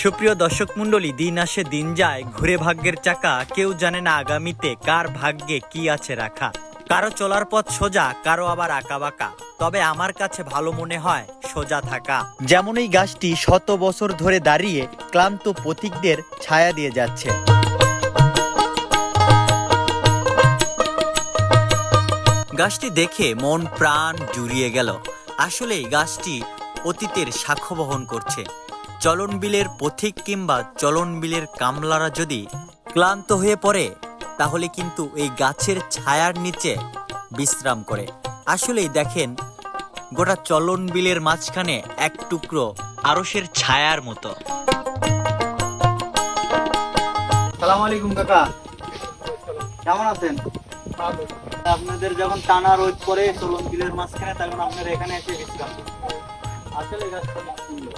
সুপ্রিয় দর্শক মণ্ডলী, দিন আসে দিন যায়, ঘুরে ভাগ্যের চাকা। কেউ জানে না আগামীতে কার ভাগ্যে কি আছে রাখা। কারো চলার পথ সোজা, কারো আবার আঁকা বাঁকা, তবে আমার কাছে ভালো মনে হয় সোজা থাকা। যেমন এই গাছটি শত বছর ধরে দাঁড়িয়ে ক্লান্ত পথিকদের ছায়া দিয়ে যাচ্ছে। গাছটি দেখে মন প্রাণ জুড়িয়ে গেল। আসলে এই গাছটি অতীতের সাক্ষ্য বহন করছে। চলন বিলের পথিক কিংবা চলন বিলের কামলারা যদি ক্লান্ত হয়ে পড়ে, তাহলে কিন্তু এই গাছের ছায়ার নিচে বিশ্রাম করে। আসলেই দেখেন, গোটা চলন বিলের মাঝখানে এক টুকরো আরশের ছায়ার মতো। সালাম আলাইকুম কাকা, কেমন আছেন? আপনাদের যখন টানা রোদ পড়ে চলন বিলের মাঝখানে, তখন আপনারা এখানে এসে বিশ্রাম করেন। আসলে গাছটা অনেক সুন্দর।